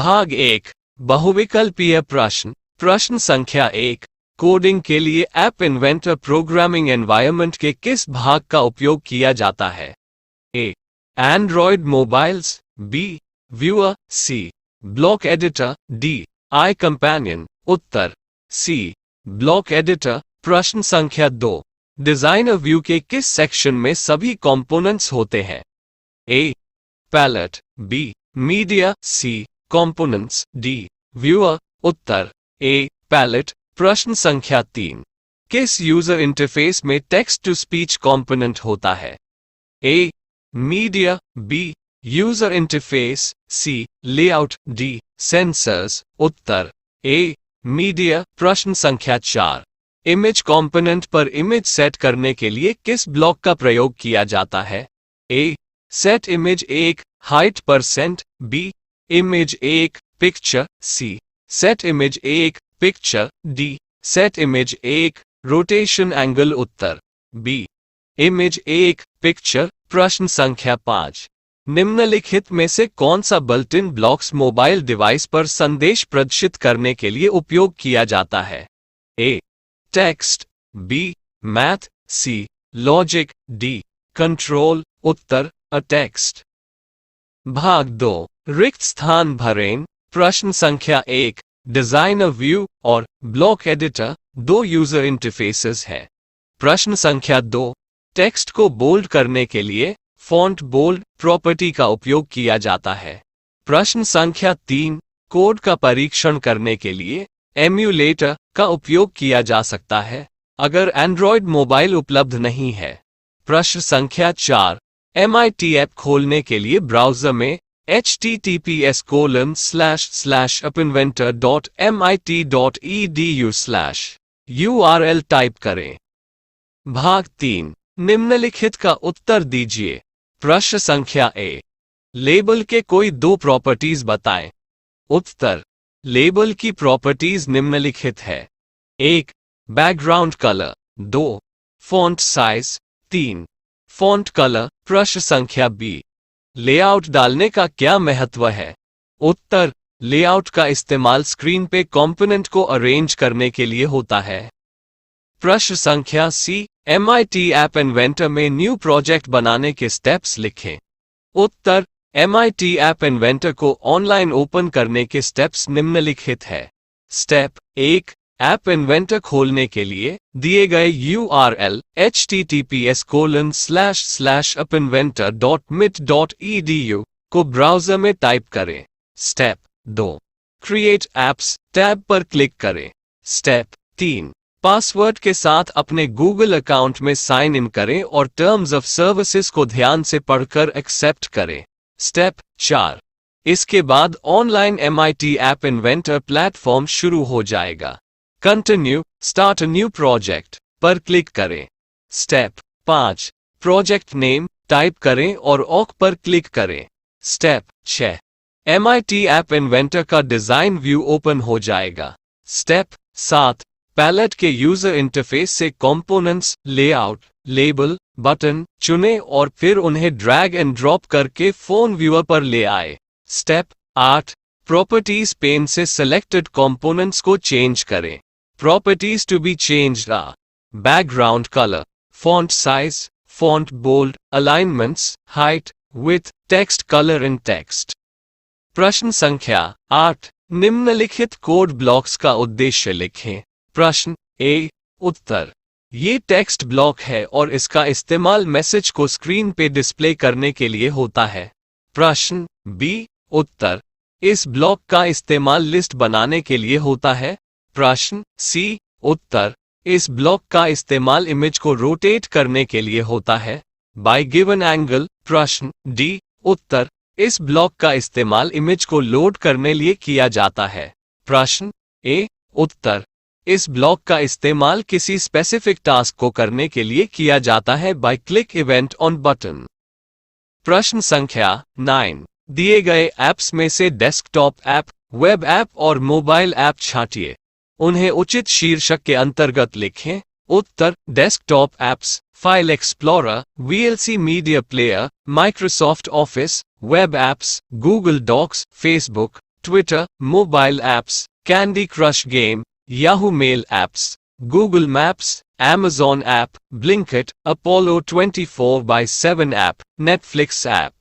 भाग 1 बहुविकल्पीय प्रश्न। प्रश्न संख्या 1, कोडिंग के लिए ऐप इन्वेंटर प्रोग्रामिंग एनवायरनमेंट के किस भाग का उपयोग किया जाता है? A. Android mobiles, B. Viewer, C. Block editor, D. I companion. उत्तर सी. Block editor. प्रश्न संख्या 2, डिजाइनर व्यू के किस सेक्शन में सभी कंपोनेंट्स होते हैं? A. Palette, B. Media, C. Components, D. Viewer. उत्तर ए. पैलेट। प्रश्न संख्या 3, किस यूजर इंटरफेस में टेक्स्ट टू स्पीच कंपोनेंट होता है? A. Media, B. User interface, C. Layout, D. Sensors. उत्तर ए. मीडिया। प्रश्न संख्या 4, इमेज कंपोनेंट पर इमेज सेट करने के लिए किस ब्लॉक का प्रयोग किया जाता है? A. Set image 1 height %, B. Image 1 picture, C. Set image 1 picture, D. Set image 1 rotation angle. उत्तर बी. Image 1 picture. प्रश्न संख्या 5, निम्नलिखित में से कौन सा बिल्ट-इन ब्लॉक्स मोबाइल डिवाइस पर संदेश प्रदर्शित करने के लिए उपयोग किया जाता है? A. Text, B. Math, C. Logic, D. Control. उत्तर अ टेक्स्ट। भाग 2, रिक्त स्थान भरें। प्रश्न संख्या 1, डिजाइनर व्यू और ब्लॉक एडिटर दो यूजर इंटरफेसेस हैं। प्रश्न संख्या 2, टेक्स्ट को बोल्ड करने के लिए फॉन्ट बोल्ड प्रॉपर्टी का उपयोग किया जाता है। प्रश्न संख्या 3, कोड का परीक्षण करने के लिए एम्यूलेटर का उपयोग किया जा सकता है अगर एंड्रॉयड मोबाइल उपलब्ध नहीं है। प्रश्न संख्या 4, MIT ऐप खोलने के लिए ब्राउज़र में https://appinventor.mit.edu/ URL टाइप करें। भाग 3, निम्नलिखित का उत्तर दीजिए। प्रश्न संख्या ए, लेबल के कोई दो प्रॉपर्टीज बताएं। उत्तर लेबल की प्रॉपर्टीज निम्नलिखित है। 1. Background colour, 2. Font size, 3. Font colour. प्रश्न संख्या बी, लेआउट डालने का क्या महत्व है? उत्तर लेआउट का इस्तेमाल स्क्रीन पे कंपोनेंट को अरेंज करने के लिए होता है। प्रश्न संख्या सी, MIT ऐप इन्वेंटर में न्यू प्रोजेक्ट बनाने के स्टेप्स लिखें। उत्तर MIT ऐप इन्वेंटर को ऑनलाइन ओपन करने के स्टेप्स निम्नलिखित है। स्टेप 1, ऐप इन्वेंटर खोलने के लिए दिए गए URL https://appinventor.mit.edu को ब्राउज़र में टाइप करें। स्टेप 2, क्रिएट एप्स टैब पर क्लिक करें। स्टेप 3, पासवर्ड के साथ अपने गूगल अकाउंट में साइन इन करें और टर्म्स ऑफ सर्विसेज को ध्यान से पढ़कर एक्सेप्ट करें। स्टेप 4, इसके बाद online MIT app inventor platform शुरू हो जाएगा। Continue start a new project पर क्लिक करें। स्टेप 5, प्रोजेक्ट नेम टाइप करें और ओक पर क्लिक करें। स्टेप 6, MIT ऐप इन्वेंटर का डिजाइन व्यू ओपन हो जाएगा। स्टेप 7, पैलेट के यूजर इंटरफेस से कंपोनेंट्स, लेआउट, लेबल, बटन चुनें और फिर उन्हें ड्रैग एंड ड्रॉप करके फोन व्यूअर पर ले आए। स्टेप 8, प्रॉपर्टीज पेन से सिलेक्टेड कंपोनेंट्स को चेंज करें। Properties to be changed are background colour, font size, font bold, alignments, height, width, text colour in text. प्रश्न संख्या 8, निम्नलिखित कोड ब्लॉक्स का उद्देश्य लिखें। प्रश्न ए, उत्तर ये टेक्स्ट ब्लॉक है और इसका इस्तेमाल मैसेज को स्क्रीन पे डिस्प्ले करने के लिए होता है। प्रश्न बी, उत्तर इस ब्लॉक का इस्तेमाल लिस्ट बनाने के लिए होता है। प्रश्न सी, उत्तर इस ब्लॉक का इस्तेमाल इमेज को रोटेट करने के लिए होता है बाय गिवन एंगल। प्रश्न डी, उत्तर इस ब्लॉक का इस्तेमाल इमेज को लोड करने लिए किया जाता है। प्रश्न ए, उत्तर इस ब्लॉक का इस्तेमाल किसी स्पेसिफिक टास्क को करने के लिए किया जाता है by click event on button. प्रश्न संख्या 9, दिए गए ऐप्स में से डेस्कटॉप ऐप, वेब ऐप और मोबाइल ऐप छांटिए। उन्हें उचित शीर्षक के अंतर्गत लिखें। उत्तर desktop apps, file explorer, VLC media player, Microsoft Office, web apps, Google Docs, Facebook, Twitter, mobile apps, Candy Crush game, Yahoo mail apps, Google Maps, Amazon app, Blinkit, Apollo 24/7 app, Netflix app.